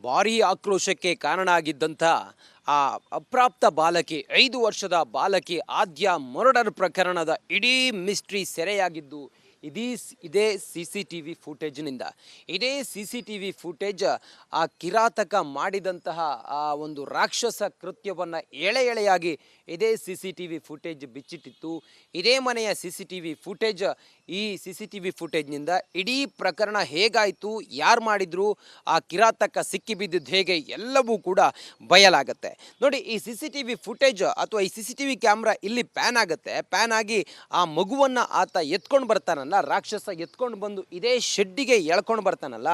ಭಾರೀ ಆಕ್ರೋಶಕ್ಕೆ ಕಾರಣ ಆಗಿದ್ದಂಥ ಆ ಅಪ್ರಾಪ್ತ ಬಾಲಕಿ 5 ವರ್ಷದ ಬಾಲಕಿ ಆದ್ಯ ಮರ್ಡರ್ ಪ್ರಕರಣದ ಇಡೀ ಮಿಸ್ಟ್ರಿ ಸೆರೆಯಾಗಿದ್ದು ಇದೇ ಸಿ ಸಿ ಟಿ ವಿ ಫುಟೇಜ್ನಿಂದ. ಇದೇ C C T V footage ಆ ಕಿರಾತಕ ಮಾಡಿದಂತಹ ಆ ಒಂದು ರಾಕ್ಷಸ ಕೃತ್ಯವನ್ನು ಎಳೆಯಾಗಿ ಇದೇ C C T V footage ಬಿಚ್ಚಿಟ್ಟಿತ್ತು. ಇದೇ ಮನೆಯ C C T V footage, ಈ ಸಿ ಸಿ ಟಿ ವಿ ಫುಟೇಜ್ನಿಂದ ಇಡೀ ಪ್ರಕರಣ ಹೇಗಾಯಿತು, ಯಾರು ಮಾಡಿದ್ರು, ಆ ಕಿರಾತಕ ಸಿಕ್ಕಿಬಿದ್ದಿದ್ದು ಹೇಗೆ, ಎಲ್ಲವೂ ಕೂಡ ಬಯಲಾಗುತ್ತೆ. ನೋಡಿ, ಈ C C T V footage ಅಥವಾ ಈ C C T V camera ಇಲ್ಲಿ ಪ್ಯಾನ್ ಆಗುತ್ತೆ. ಪ್ಯಾನ್ ಆಗಿ ಆ ಮಗುವನ್ನು ಆತ ಎತ್ಕೊಂಡು ಬರ್ತಾನಲ್ಲ, ರಾಕ್ಷಸ ಎತ್ಕೊಂಡು ಬಂದು ಇದೇ ಶೆಡ್ಡಿಗೆ ಎಳ್ಕೊಂಡು ಬರ್ತಾನಲ್ಲ,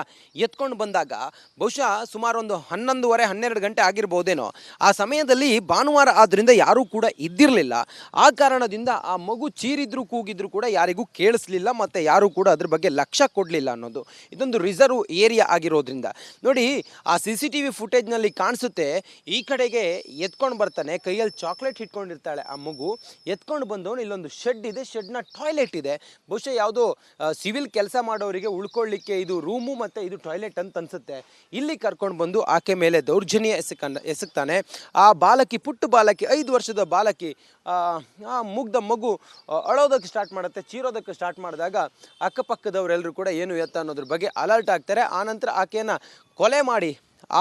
ಎತ್ಕೊಂಡು ಬಂದಾಗ ಬಹುಶಃ ಸುಮಾರು ಒಂದು 11:30-12 ಗಂಟೆ ಆಗಿರ್ಬೋದೇನೋ. ಆ ಸಮಯದಲ್ಲಿ ಭಾನುವಾರ ಆದ್ದರಿಂದ ಯಾರೂ ಕೂಡ ಇದ್ದಿರಲಿಲ್ಲ. ಆ ಕಾರಣದಿಂದ ಆ ಮಗು ಚೀರಿದ್ರು ಕೂಗಿದ್ರು ಕೂಡ ಯಾರಿಗೂ ಕೇಳಿಸ್ಲಿಲ್ಲ, ಮತ್ತು ಯಾರೂ ಕೂಡ ಅದ್ರ ಬಗ್ಗೆ ಲಕ್ಷ್ಯ ಕೊಡಲಿಲ್ಲ ಅನ್ನೋದು. ಇದೊಂದು ರಿಸರ್ವ್ ಏರಿಯಾ ಆಗಿರೋದ್ರಿಂದ ನೋಡಿ, ಆ ಸಿ ಸಿ ಟಿ ವಿ ಫುಟೇಜ್ನಲ್ಲಿ ಕಾಣಿಸುತ್ತೆ, ಈ ಕಡೆಗೆ ಎತ್ಕೊಂಡು ಬರ್ತಾನೆ, ಕೈಯಲ್ಲಿ ಚಾಕ್ಲೇಟ್ ಇಟ್ಕೊಂಡಿರ್ತಾಳೆ ಆ ಮಗು. ಎತ್ಕೊಂಡು ಬಂದವನು ಇಲ್ಲೊಂದು ಶೆಡ್ ಇದೆ, ಶೆಡ್ನ ಟಾಯ್ಲೆಟ್ ಇದೆ. ಬಹುಶಃ ಯಾವುದೋ ಸಿವಿಲ್ ಕೆಲಸ ಮಾಡೋರಿಗೆ ಉಳ್ಕೊಳ್ಳಿಕ್ಕೆ ಇದು ರೂಮು ಮತ್ತು ಇದು ಟಾಯ್ಲೆಟ್ ಅಂತ ಅನ್ಸುತ್ತೆ. ಇಲ್ಲಿ ಕರ್ಕೊಂಡು ಬಂದು ಆಕೆ ಮೇಲೆ ದೌರ್ಜನ್ಯ ಎಸಗ್ತಾನೆ. ಆ ಬಾಲಕಿ, ಪುಟ್ಟ ಬಾಲಕಿ, 5 ವರ್ಷದ ಬಾಲಕಿ, ಆ ಮುಗ್ಧ ಮಗು ಅಳೋದಕ್ಕೆ ಸ್ಟಾರ್ಟ್ ಮಾಡುತ್ತೆ, ಚೀರೋದಕ್ಕೆ ಸ್ಟಾರ್ಟ್ ಮಾಡಿದಾಗ ಅಕ್ಕಪಕ್ಕದವರೆಲ್ಲರೂ ಕೂಡ ಏನು ಎತ್ತ ಅನ್ನೋದ್ರ ಬಗ್ಗೆ ಅಲರ್ಟ್ ಆಗ್ತಾರೆ. ಆನಂತರ ಆಕೆಯನ್ನು ಕೊಲೆ ಮಾಡಿ,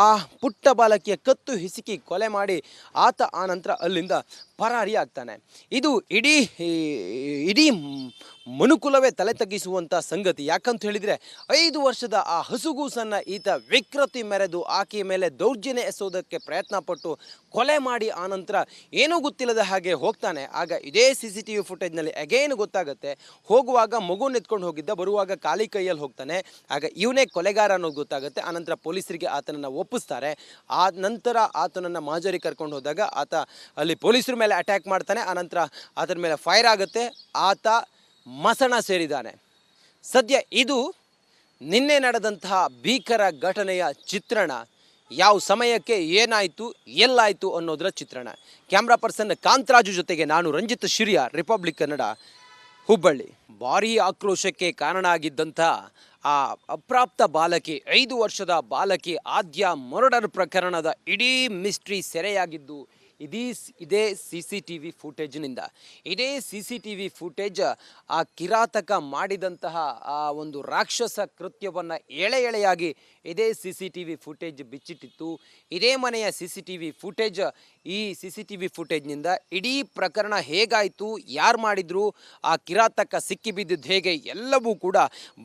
ಆ ಪುಟ್ಟ ಬಾಲಕಿಯ ಕತ್ತು ಹಿಸುಕಿ ಕೊಲೆ ಮಾಡಿ ಆತ ಆನಂತರ ಅಲ್ಲಿಂದ ಪರಾರಿ ಆಗ್ತಾನೆ. ಇದು ಇಡೀ ಮನುಕುಲವೇ ತಲೆ ತಗ್ಗಿಸುವಂಥ ಸಂಗತಿ. ಯಾಕಂತ ಹೇಳಿದರೆ 5 ವರ್ಷದ ಆ ಹಸುಗೂಸನ್ನು ಈತ ವಿಕೃತಿ ಮೆರೆದು ಆಕೆಯ ಮೇಲೆ ದೌರ್ಜನ್ಯ ಎಸೋದಕ್ಕೆ ಪ್ರಯತ್ನ ಪಟ್ಟು ಕೊಲೆ ಮಾಡಿ ಆನಂತರ ಏನೂ ಗೊತ್ತಿಲ್ಲದ ಹಾಗೆ ಹೋಗ್ತಾನೆ. ಆಗ ಇದೇ ಸಿ ಸಿ ಟಿ ವಿ ಫುಟೇಜ್ನಲ್ಲಿ ಅಗೇನು ಗೊತ್ತಾಗುತ್ತೆ, ಹೋಗುವಾಗ ಮಗುನ ಎತ್ಕೊಂಡು ಹೋಗಿದ್ದ, ಬರುವಾಗ ಖಾಲಿ ಕೈಯಲ್ಲಿ ಹೋಗ್ತಾನೆ. ಆಗ ಇವನೇ ಕೊಲೆಗಾರ ಅನ್ನೋದು ಗೊತ್ತಾಗುತ್ತೆ. ಆನಂತರ ಪೊಲೀಸರಿಗೆ ಆತನನ್ನು ಒಪ್ಪಿಸ್ತಾರೆ. ಆ ನಂತರ ಆತನನ್ನು ಮಾಜರಿ ಕರ್ಕೊಂಡು ಹೋದಾಗ ಆತ ಅಲ್ಲಿ ಪೊಲೀಸರ ಮೇಲೆ ಅಟ್ಯಾಕ್ ಮಾಡ್ತಾನೆ. ಆನಂತರ ಆತನ ಮೇಲೆ ಫೈರ್ ಆಗುತ್ತೆ, ಆತ ಮಸಣ ಸೇರಿದ್ದಾನೆ. ಸದ್ಯ ಇದು ನಿನ್ನೆ ನಡೆದಂತಹ ಭೀಕರ ಘಟನೆಯ ಚಿತ್ರಣ. ಯಾವ ಸಮಯಕ್ಕೆ ಏನಾಯಿತು, ಎಲ್ಲಾಯಿತು ಅನ್ನೋದರ ಚಿತ್ರಣ. ಕ್ಯಾಮ್ರಾ ಪರ್ಸನ್ ಕಾಂತರಾಜು ಜೊತೆಗೆ ನಾನು ರಂಜಿತ್ ಶಿರಿಯ, ರಿಪಬ್ಲಿಕ್ ಕನ್ನಡ, ಹುಬ್ಬಳ್ಳಿ. ಭಾರೀ ಆಕ್ರೋಶಕ್ಕೆ ಕಾರಣ ಆಗಿದ್ದಂಥ ಆ ಅಪ್ರಾಪ್ತ ಬಾಲಕಿ, 5 ವರ್ಷದ ಬಾಲಕಿ ಆದ್ಯ ಮರ್ಡರ್ ಪ್ರಕರಣದ ಇಡೀ ಮಿಸ್ಟ್ರಿ ಸೆರೆಯಾಗಿದ್ದು ಇದೇ ಸಿ ಸಿ ಟಿ ವಿ ಫುಟೇಜ್ನಿಂದ. ಇದೇ C C T V footage ಆ ಕಿರಾತಕ ಮಾಡಿದಂತಹ ಆ ಒಂದು ರಾಕ್ಷಸ ಕೃತ್ಯವನ್ನು ಎಳೆಯಾಗಿ ಇದೇ C C T V footage ಬಿಚ್ಚಿಟ್ಟಿತ್ತು. ಇದೇ ಮನೆಯ C C T V footage, ಈ ಸಿ ಸಿ ಟಿ ವಿ ಫುಟೇಜ್ನಿಂದ ಇಡೀ ಪ್ರಕರಣ ಹೇಗಾಯಿತು, ಯಾರು ಮಾಡಿದ್ರು, ಆ ಕಿರಾತಕ ಸಿಕ್ಕಿಬಿದ್ದಿದ್ದು ಹೇಗೆ, ಎಲ್ಲವೂ ಕೂಡ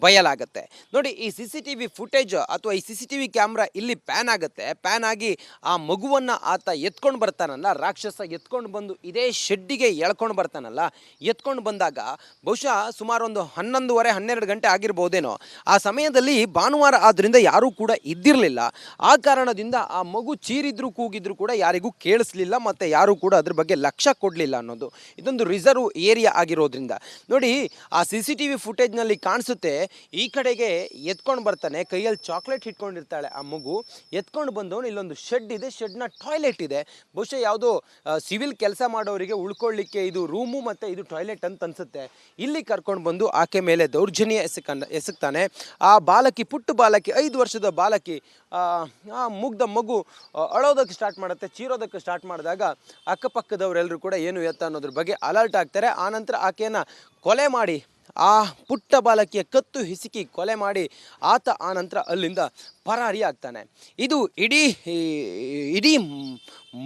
ಬಯಲಾಗುತ್ತೆ. ನೋಡಿ, ಈ C C T V footage ಅಥವಾ ಈ C C T V camera ಇಲ್ಲಿ ಪ್ಯಾನ್ ಆಗುತ್ತೆ. ಪ್ಯಾನ್ ಆಗಿ ಆ ಮಗುವನ್ನು ಆತ ಎತ್ಕೊಂಡು ಬರ್ತಾನಲ್ಲ, ರಾಕ್ಷಸ ಎತ್ಕೊಂಡು ಬಂದು ಇದೇ ಶೆಡ್ಡಿಗೆ ಎಳ್ಕೊಂಡು ಬರ್ತಾನಲ್ಲ, ಎತ್ಕೊಂಡು ಬಂದಾಗ ಬಹುಶಃ ಸುಮಾರು ಒಂದು 11:30-12 ಗಂಟೆ ಆಗಿರ್ಬೋದೇನೋ. ಆ ಸಮಯದಲ್ಲಿ ಭಾನುವಾರ ಆದ್ದರಿಂದ ಯಾರೂ ಕೂಡ ಇದ್ದಿರಲಿಲ್ಲ. ಆ ಕಾರಣದಿಂದ ಆ ಮಗು ಚೀರಿದ್ರು ಕೂಗಿದ್ರು ಕೂಡ ಯಾರಿಗೂ ಕೇಳಿಸ್ಲಿಲ್ಲ, ಮತ್ತು ಯಾರೂ ಕೂಡ ಅದ್ರ ಬಗ್ಗೆ ಲಕ್ಷ್ಯ ಕೊಡಲಿಲ್ಲ ಅನ್ನೋದು. ಇದೊಂದು ರಿಸರ್ವ್ ಏರಿಯಾ ಆಗಿರೋದ್ರಿಂದ ನೋಡಿ, ಆ ಸಿ ಸಿ ಟಿ ವಿ ಫುಟೇಜ್ನಲ್ಲಿ ಕಾಣಿಸುತ್ತೆ, ಈ ಕಡೆಗೆ ಎತ್ಕೊಂಡು ಬರ್ತಾನೆ, ಕೈಯಲ್ಲಿ ಚಾಕ್ಲೇಟ್ ಇಟ್ಕೊಂಡಿರ್ತಾಳೆ ಆ ಮಗು. ಎತ್ಕೊಂಡು ಬಂದವನು ಇಲ್ಲೊಂದು ಶೆಡ್ ಇದೆ, ಶೆಡ್ನ ಟಾಯ್ಲೆಟ್ ಇದೆ. ಬಹುಶಃ ಯಾವುದೋ ಸಿವಿಲ್ ಕೆಲಸ ಮಾಡೋರಿಗೆ ಉಳ್ಕೊಳ್ಳಿಕ್ಕೆ ಇದು ರೂಮು ಮತ್ತು ಇದು ಟಾಯ್ಲೆಟ್ ಅಂತ ಅನ್ಸುತ್ತೆ. ಇಲ್ಲಿ ಕರ್ಕೊಂಡು ಬಂದು ಆಕೆ ಮೇಲೆ ದೌರ್ಜನ್ಯ ಎಸಗ್ತಾನೆ. ಆ ಬಾಲಕಿ, ಪುಟ್ಟ ಬಾಲಕಿ, 5 ವರ್ಷದ ಬಾಲಕಿ, ಆ ಮುಗ್ಧ ಮಗು ಅಳೋದಕ್ಕೆ ಸ್ಟಾರ್ಟ್ ಮಾಡುತ್ತೆ, ಚೀರೋದಕ್ಕೆ ಸ್ಟಾರ್ಟ್ ಮಾಡಿದಾಗ ಅಕ್ಕಪಕ್ಕದವರೆಲ್ಲರೂ ಕೂಡ ಏನು ಎತ್ತ ಅನ್ನೋದ್ರ ಬಗ್ಗೆ ಅಲರ್ಟ್ ಆಗ್ತಾರೆ. ಆನಂತರ ಆಕೆಯನ್ನು ಕೊಲೆ ಮಾಡಿ, ಆ ಪುಟ್ಟ ಬಾಲಕಿಯ ಕತ್ತು ಹಿಸುಕಿ ಕೊಲೆ ಮಾಡಿ ಆತ ಆನಂತರ ಅಲ್ಲಿಂದ ಪರಾರಿ ಆಗ್ತಾನೆ. ಇದು ಇಡೀ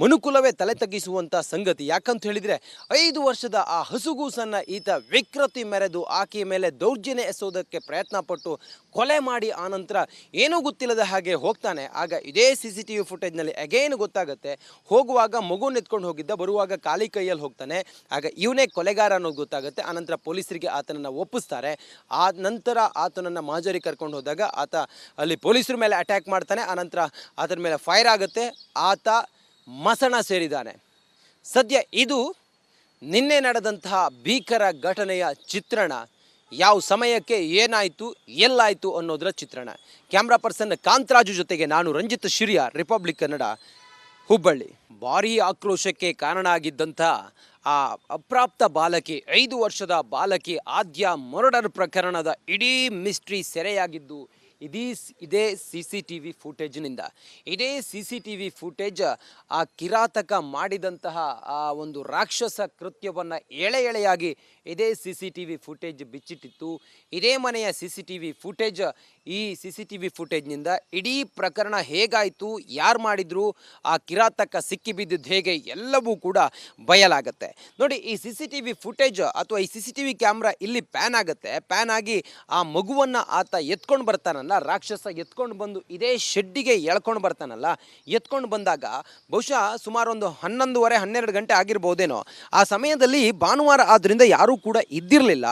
ಮನುಕುಲವೇ ತಲೆ ತಗ್ಗಿಸುವಂಥ ಸಂಗತಿ. ಯಾಕಂತ ಹೇಳಿದರೆ 5 ವರ್ಷದ ಆ ಹಸುಗೂಸನ್ನು ಈತ ವಿಕೃತಿ ಮೆರೆದು ಆಕೆಯ ಮೇಲೆ ದೌರ್ಜನ್ಯ ಎಸೋದಕ್ಕೆ ಪ್ರಯತ್ನ ಪಟ್ಟು ಕೊಲೆ ಮಾಡಿ ಆನಂತರ ಏನೂ ಗೊತ್ತಿಲ್ಲದ ಹಾಗೆ ಹೋಗ್ತಾನೆ. ಆಗ ಇದೇ ಸಿ ಸಿ ಟಿ ವಿ ಫುಟೇಜ್ನಲ್ಲಿ ಅಗೇನು ಗೊತ್ತಾಗುತ್ತೆ, ಹೋಗುವಾಗ ಮಗುನ ಎತ್ಕೊಂಡು ಹೋಗಿದ್ದ, ಬರುವಾಗ ಖಾಲಿ ಕೈಯಲ್ಲಿ ಹೋಗ್ತಾನೆ. ಆಗ ಇವನೇ ಕೊಲೆಗಾರ ಅನ್ನೋದು ಗೊತ್ತಾಗುತ್ತೆ. ಆನಂತರ ಪೊಲೀಸರಿಗೆ ಆತನನ್ನು ಒಪ್ಪಿಸ್ತಾರೆ. ಆ ನಂತರ ಆತನನ್ನು ಮಾಜರಿ ಕರ್ಕೊಂಡು ಹೋದಾಗ ಆತ ಅಲ್ಲಿ ಪೊಲೀಸರ ಮೇಲೆ ಅಟ್ಯಾಕ್ ಮಾಡ್ತಾನೆ. ಆನಂತರ ಆತನ ಮೇಲೆ ಫೈರ್ ಆಗುತ್ತೆ, ಆತ ಮಸಣ ಸೇರಿದ್ದಾನೆ. ಸದ್ಯ ಇದು ನಿನ್ನೆ ನಡೆದಂತಹ ಭೀಕರ ಘಟನೆಯ ಚಿತ್ರಣ. ಯಾವ ಸಮಯಕ್ಕೆ ಏನಾಯಿತು, ಎಲ್ಲಾಯಿತು ಅನ್ನೋದರ ಚಿತ್ರಣ. ಕ್ಯಾಮ್ರಾ ಪರ್ಸನ್ ಕಾಂತರಾಜು ಜೊತೆಗೆ ನಾನು ರಂಜಿತ್ ಶಿರಿಯ, ರಿಪಬ್ಲಿಕ್ ಕನ್ನಡ, ಹುಬ್ಬಳ್ಳಿ. ಭಾರೀ ಆಕ್ರೋಶಕ್ಕೆ ಕಾರಣ ಆಗಿದ್ದಂಥ ಆ ಅಪ್ರಾಪ್ತ ಬಾಲಕಿ, 5 ವರ್ಷದ ಬಾಲಕಿ ಆದ್ಯ ಮರ್ಡರ್ ಪ್ರಕರಣದ ಇಡೀ ಮಿಸ್ಟ್ರಿ ಸೆರೆಯಾಗಿದ್ದು ಇದೇ ಸಿ ಸಿ ಟಿ ವಿ ಫುಟೇಜ್ನಿಂದ. ಇದೇ C C T V footage ಆ ಕಿರಾತಕ ಮಾಡಿದಂತಹ ಆ ಒಂದು ರಾಕ್ಷಸ ಕೃತ್ಯವನ್ನು ಎಳೆ ಎಳೆಯಾಗಿ ಇದೇ C C T V footage ಬಿಚ್ಚಿಟ್ಟಿತ್ತು. ಇದೇ ಮನೆಯ C C T V footage. ಈ ಸಿ ಸಿ ಟಿ ವಿ ಫುಟೇಜ್ನಿಂದ ಇಡೀ ಪ್ರಕರಣ ಹೇಗಾಯಿತು, ಯಾರು ಮಾಡಿದ್ರು, ಆ ಕಿರಾತಕ ಸಿಕ್ಕಿಬಿದ್ದಿದ್ದು ಹೇಗೆ, ಎಲ್ಲವೂ ಕೂಡ ಬಯಲಾಗುತ್ತೆ. ನೋಡಿ, ಈ C C T V footage ಅಥವಾ ಈ C C T V camera ಇಲ್ಲಿ ಪ್ಯಾನ್ ಆಗುತ್ತೆ. ಪ್ಯಾನ್ ಆಗಿ ಆ ಮಗುವನ್ನು ಆತ ಎತ್ಕೊಂಡು ಬರ್ತಾನಲ್ಲ, ರಾಕ್ಷಸ ಎತ್ಕೊಂಡು ಬಂದು ಇದೇ ಶೆಡ್ಡಿಗೆ ಎಳ್ಕೊಂಡು ಬರ್ತಾನಲ್ಲ, ಎತ್ಕೊಂಡು ಬಂದಾಗ ಬಹುಶಃ ಸುಮಾರು ಒಂದು 11:30-12 ಗಂಟೆ ಆಗಿರ್ಬೋದೇನೋ. ಆ ಸಮಯದಲ್ಲಿ ಭಾನುವಾರ ಆದ್ದರಿಂದ ಯಾರೂ ಕೂಡ ಇದ್ದಿರಲಿಲ್ಲ.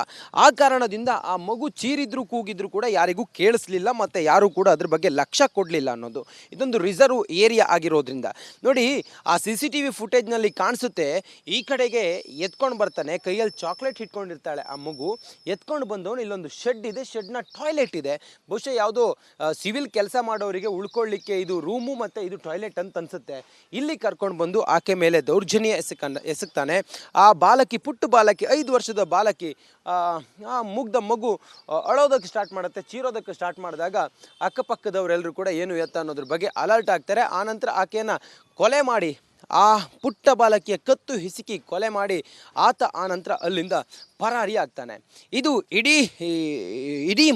ಆ ಕಾರಣದಿಂದ ಆ ಮಗು ಚೀರಿದ್ರು ಕೂಗಿದ್ರು ಕೂಡ ಯಾರಿಗೂ ಕೇಳಿಸ್ಲಿಲ್ಲ, ಮತ್ತು ಯಾರೂ ಕೂಡ ಅದ್ರ ಬಗ್ಗೆ ಲಕ್ಷ್ಯ ಕೊಡಲಿಲ್ಲ ಅನ್ನೋದು. ಇದೊಂದು ರಿಸರ್ವ್ ಏರಿಯಾ ಆಗಿರೋದ್ರಿಂದ. ನೋಡಿ, ಆ ಸಿ ಸಿ ಟಿ ವಿ ಫುಟೇಜ್ನಲ್ಲಿ ಕಾಣಿಸುತ್ತೆ, ಈ ಕಡೆಗೆ ಎತ್ಕೊಂಡು ಬರ್ತಾನೆ, ಕೈಯಲ್ಲಿ ಚಾಕ್ಲೇಟ್ ಇಟ್ಕೊಂಡಿರ್ತಾಳೆ ಆ ಮಗು. ಎತ್ಕೊಂಡು ಬಂದವನು ಇಲ್ಲೊಂದು ಶೆಡ್ ಇದೆ, ಶೆಡ್ನ ಟಾಯ್ಲೆಟ್ ಇದೆ. ಬಹುಶಃ ಯಾವುದೋ ಸಿವಿಲ್ ಕೆಲಸ ಮಾಡೋರಿಗೆ ಉಳ್ಕೊಳ್ಳಿಕ್ಕೆ ಇದು ರೂಮು ಮತ್ತು ಇದು ಟಾಯ್ಲೆಟ್ ಅಂತ ಅನ್ಸುತ್ತೆ. ಇಲ್ಲಿ ಕರ್ಕೊಂಡು ಬಂದು ಆಕೆ ಮೇಲೆ ದೌರ್ಜನ್ಯ ಎಸಗ್ತಾನೆ. ಆ ಬಾಲಕಿ, ಪುಟ್ಟ ಬಾಲಕಿ, 5 ವರ್ಷದ ಬಾಲಕಿ, ಆ ಮುಗ್ಧ ಮಗು ಅಳೋದಕ್ಕೆ ಸ್ಟಾರ್ಟ್ ಮಾಡುತ್ತೆ, ಚೀರೋದಕ್ಕೆ ಸ್ಟಾರ್ಟ್ ಮಾಡಿದಾಗ ಅಕ್ಕಪಕ್ಕದವರೆಲ್ಲರೂ ಕೂಡ ಏನು ಎತ್ತ ಅನ್ನೋದ್ರ ಬಗ್ಗೆ ಅಲರ್ಟ್ ಆಗ್ತಾರೆ. ಆನಂತರ ಆಕೆಯನ್ನು ಕೊಲೆ ಮಾಡಿ, ಆ ಪುಟ್ಟ ಬಾಲಕಿಯ ಕತ್ತು ಹಿಸುಕಿ ಕೊಲೆ ಮಾಡಿ ಆತ ಆನಂತರ ಅಲ್ಲಿಂದ ಪರಾರಿ ಆಗ್ತಾನೆ. ಇದು ಇಡೀ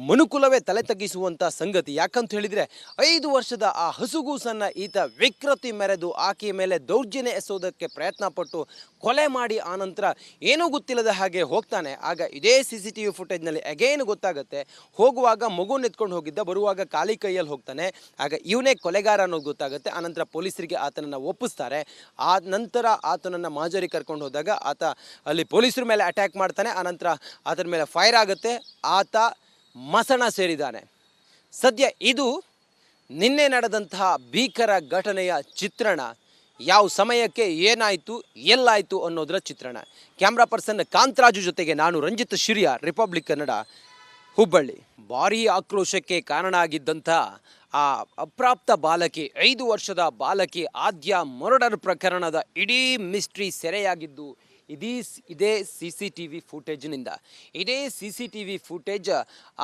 ಮನುಕುಲವೇ ತಲೆ ತಗ್ಗಿಸುವಂಥ ಸಂಗತಿ. ಯಾಕಂತ ಹೇಳಿದರೆ 5 ವರ್ಷದ ಆ ಹಸುಗೂಸನ್ನು ಈತ ವಿಕೃತಿ ಮೆರೆದು ಆಕೆಯ ಮೇಲೆ ದೌರ್ಜನ್ಯ ಎಸೋದಕ್ಕೆ ಪ್ರಯತ್ನ ಪಟ್ಟು ಕೊಲೆ ಮಾಡಿ ಆನಂತರ ಏನೂ ಗೊತ್ತಿಲ್ಲದ ಹಾಗೆ ಹೋಗ್ತಾನೆ. ಆಗ ಇದೇ ಸಿ ಸಿ ಟಿ ವಿ ಫುಟೇಜ್ನಲ್ಲಿ ಅಗೇನ್ ಗೊತ್ತಾಗುತ್ತೆ, ಹೋಗುವಾಗ ಮಗುನ ಎತ್ಕೊಂಡು ಹೋಗಿದ್ದ, ಬರುವಾಗ ಖಾಲಿ ಕೈಯಲ್ಲಿ ಹೋಗ್ತಾನೆ. ಆಗ ಇವನೇ ಕೊಲೆಗಾರ ಅನ್ನೋದು ಗೊತ್ತಾಗುತ್ತೆ. ಆನಂತರ ಪೊಲೀಸರಿಗೆ ಆತನನ್ನು ಒಪ್ಪಿಸ್ತಾರೆ. ಆ ನಂತರ ಆತನನ್ನು ಮಾಜರಿ ಕರ್ಕೊಂಡು ಹೋದಾಗ ಆತ ಅಲ್ಲಿ ಪೊಲೀಸರ ಮೇಲೆ ಅಟ್ಯಾಕ್ ಮಾಡ್ತಾನೆ. ಆನಂತರ ಆತನ ಮೇಲೆ ಫೈರ್ ಆಗುತ್ತೆ, ಆತ ಮಸಣ ಸೇರಿದ್ದಾನೆ. ಸದ್ಯ ಇದು ನಿನ್ನೆ ನಡೆದಂತಹ ಭೀಕರ ಘಟನೆಯ ಚಿತ್ರಣ. ಯಾವ ಸಮಯಕ್ಕೆ ಏನಾಯಿತು, ಎಲ್ಲಾಯಿತು ಅನ್ನೋದರ ಚಿತ್ರಣ. ಕ್ಯಾಮ್ರಾ ಪರ್ಸನ್ ಕಾಂತರಾಜು ಜೊತೆಗೆ ನಾನು ರಂಜಿತ್ ಶಿರಿಯ, ರಿಪಬ್ಲಿಕ್ ಕನ್ನಡ, ಹುಬ್ಬಳ್ಳಿ. ಭಾರೀ ಆಕ್ರೋಶಕ್ಕೆ ಕಾರಣ ಆಗಿದ್ದಂಥ ಆ ಅಪ್ರಾಪ್ತ ಬಾಲಕಿ, 5 ವರ್ಷದ ಬಾಲಕಿ ಆದ್ಯ ಮರ್ಡರ್ ಪ್ರಕರಣದ ಇಡೀ ಮಿಸ್ಟ್ರಿ ಸೆರೆಯಾಗಿದ್ದು ಇದೇ ಸಿ ಸಿ ಟಿ ವಿ ಫುಟೇಜ್ನಿಂದ. ಇದೇ C C T V footage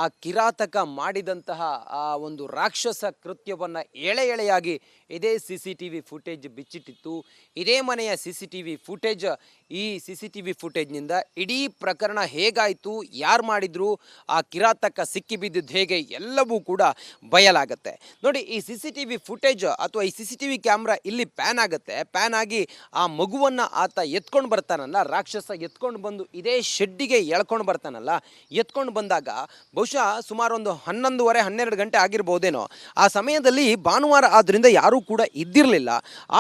ಆ ಕಿರಾತಕ ಮಾಡಿದಂತಹ ಆ ಒಂದು ರಾಕ್ಷಸ ಕೃತ್ಯವನ್ನು ಎಳೆ ಎಳೆಯಾಗಿ ಇದೇ C C T V footage ಬಿಚ್ಚಿಟ್ಟಿತ್ತು. ಇದೇ ಮನೆಯ C C T V footage. ಈ ಸಿ ಸಿ ಟಿ ವಿ ಫುಟೇಜ್ನಿಂದ ಇಡೀ ಪ್ರಕರಣ ಹೇಗಾಯಿತು, ಯಾರು ಮಾಡಿದ್ರು, ಆ ಕಿರಾತಕ ಸಿಕ್ಕಿಬಿದ್ದಿದ್ದು ಹೇಗೆ, ಎಲ್ಲವೂ ಕೂಡ ಬಯಲಾಗುತ್ತೆ. ನೋಡಿ, ಈ C C T V footage ಅಥವಾ ಈ C C T V camera ಇಲ್ಲಿ ಪ್ಯಾನ್ ಆಗುತ್ತೆ. ಪ್ಯಾನ್ ಆಗಿ ಆ ಮಗುವನ್ನು ಆತ ಎತ್ಕೊಂಡು ಬರ್ತಾನಲ್ಲ, ರಾಕ್ಷಸ ಎತ್ಕೊಂಡು ಬಂದು ಇದೇ ಶೆಡ್ಡಿಗೆ ಎಳ್ಕೊಂಡು ಬರ್ತಾನಲ್ಲ, ಎತ್ಕೊಂಡು ಬಂದಾಗ ಬಹುಶಃ ಸುಮಾರು ಒಂದು 11:30-12 ಗಂಟೆ ಆಗಿರ್ಬೋದೇನೋ. ಆ ಸಮಯದಲ್ಲಿ ಭಾನುವಾರ ಆದ್ದರಿಂದ ಯಾರೂ ಕೂಡ ಇದ್ದಿರಲಿಲ್ಲ.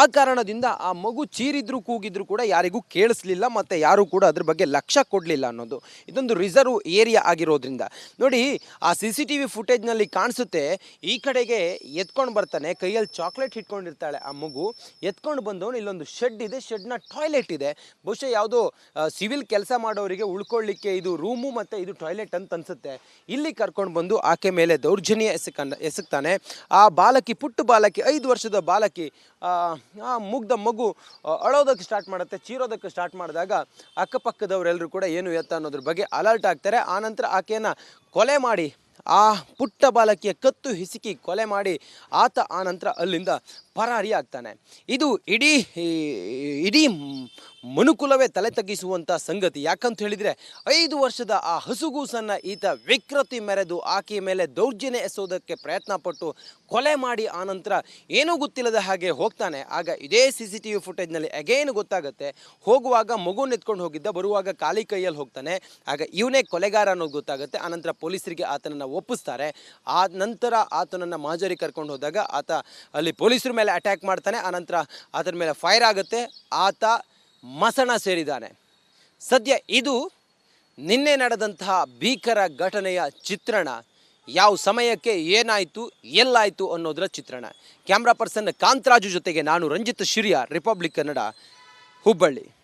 ಆ ಕಾರಣದಿಂದ ಆ ಮಗು ಚೀರಿದ್ರು ಕೂಗಿದ್ರು ಕೂಡ ಯಾರಿಗೂ ಕೇಳಿಸ್ಲಿಲ್ಲ, ಮತ್ತು ಯಾರೂ ಕೂಡ ಅದ್ರ ಬಗ್ಗೆ ಲಕ್ಷ್ಯ ಕೊಡಲಿಲ್ಲ ಅನ್ನೋದು. ಇದೊಂದು ರಿಸರ್ವ್ ಏರಿಯಾ ಆಗಿರೋದ್ರಿಂದ. ನೋಡಿ, ಆ ಸಿ ಸಿ ಟಿ ವಿ ಫುಟೇಜ್ನಲ್ಲಿ ಕಾಣಿಸುತ್ತೆ, ಈ ಕಡೆಗೆ ಎತ್ಕೊಂಡು ಬರ್ತಾನೆ, ಕೈಯಲ್ಲಿ ಚಾಕ್ಲೇಟ್ ಇಟ್ಕೊಂಡಿರ್ತಾಳೆ ಆ ಮಗು. ಎತ್ಕೊಂಡು ಬಂದವನು ಇಲ್ಲೊಂದು ಶೆಡ್ ಇದೆ, ಶೆಡ್ನ ಟಾಯ್ಲೆಟ್ ಇದೆ. ಬಹುಶಃ ಯಾವುದೋ ಸಿವಿಲ್ ಕೆಲಸ ಮಾಡೋರಿಗೆ ಉಳ್ಕೊಳ್ಳಿಕ್ಕೆ ಇದು ರೂಮು ಮತ್ತು ಇದು ಟಾಯ್ಲೆಟ್ ಅಂತ ಅನ್ಸುತ್ತೆ. ಇಲ್ಲಿ ಕರ್ಕೊಂಡು ಬಂದು ಆಕೆ ಮೇಲೆ ದೌರ್ಜನ್ಯ ಎಸಗ್ತಾನೆ. ಆ ಬಾಲಕಿ, ಪುಟ್ಟ ಬಾಲಕಿ, 5 ವರ್ಷದ ಬಾಲಕಿ, ಆ ಮುಗ್ಧ ಮಗು ಅಳೋದಕ್ಕೆ ಸ್ಟಾರ್ಟ್ ಮಾಡುತ್ತೆ, ಚೀರೋದಕ್ಕೆ ಸ್ಟಾರ್ಟ್ ಮಾಡಿದಾಗ ಅಕ್ಕಪಕ್ಕದವರೆಲ್ಲರೂ ಕೂಡ ಏನು ಎತ್ತ ಅನ್ನೋದ್ರ ಬಗ್ಗೆ ಅಲರ್ಟ್ ಆಗ್ತಾರೆ. ಆನಂತರ ಆಕೆಯನ್ನು ಕೊಲೆ ಮಾಡಿ, ಆ ಪುಟ್ಟ ಬಾಲಕಿಯ ಕತ್ತು ಹಿಸುಕಿ ಕೊಲೆ ಮಾಡಿ ಆತ ಆನಂತರ ಅಲ್ಲಿಂದ ಪರಾರಿ ಆಗ್ತಾನೆ. ಇದು ಇಡೀ ಮನುಕುಲವೇ ತಲೆ ತಗ್ಗಿಸುವಂಥ ಸಂಗತಿ. ಯಾಕಂತ ಹೇಳಿದರೆ 5 ವರ್ಷದ ಆ ಹಸುಗೂಸನ್ನು ಈತ ವಿಕೃತಿ ಮೆರೆದು ಆಕೆಯ ಮೇಲೆ ದೌರ್ಜನ್ಯ ಎಸೋದಕ್ಕೆ ಪ್ರಯತ್ನ ಪಟ್ಟು ಕೊಲೆ ಮಾಡಿ ಆನಂತರ ಏನೂ ಗೊತ್ತಿಲ್ಲದ ಹಾಗೆ ಹೋಗ್ತಾನೆ. ಆಗ ಇದೇ ಸಿ ಸಿ ಟಿ ವಿ ಫುಟೇಜ್ನಲ್ಲಿ ಅಗೇನ್ ಗೊತ್ತಾಗುತ್ತೆ, ಹೋಗುವಾಗ ಮಗುನ ಎತ್ಕೊಂಡು ಹೋಗಿದ್ದ, ಬರುವಾಗ ಖಾಲಿ ಕೈಯಲ್ಲಿ ಹೋಗ್ತಾನೆ. ಆಗ ಇವನೇ ಕೊಲೆಗಾರ ಅನ್ನೋದು ಗೊತ್ತಾಗುತ್ತೆ. ಆನಂತರ ಪೊಲೀಸರಿಗೆ ಆತನನ್ನು ಒಪ್ಪಿಸ್ತಾರೆ. ಆ ನಂತರ ಆತನನ್ನು ಮಾಜರಿ ಕರ್ಕೊಂಡು ಹೋದಾಗ ಆತ ಅಲ್ಲಿ ಪೊಲೀಸರ ಮೇಲೆ ಅಟ್ಯಾಕ್ ಮಾಡ್ತಾನೆ. ಆನಂತರ ಆತನ ಮೇಲೆ ಫೈರ್ ಆಗುತ್ತೆ, ಆತ ಮಸಣ ಸೇರಿದ್ದಾನೆ. ಸದ್ಯ ಇದು ನಿನ್ನೆ ನಡೆದಂತಹ ಭೀಕರ ಘಟನೆಯ ಚಿತ್ರಣ. ಯಾವ ಸಮಯಕ್ಕೆ ಏನಾಯಿತು, ಎಲ್ಲಾಯಿತು ಅನ್ನೋದರ ಚಿತ್ರಣ. ಕ್ಯಾಮ್ರಾ ಪರ್ಸನ್ ಕಾಂತರಾಜು ಜೊತೆಗೆ ನಾನು ರಂಜಿತ್ ಶಿರಿಯ, ರಿಪಬ್ಲಿಕ್ ಕನ್ನಡ, ಹುಬ್ಬಳ್ಳಿ.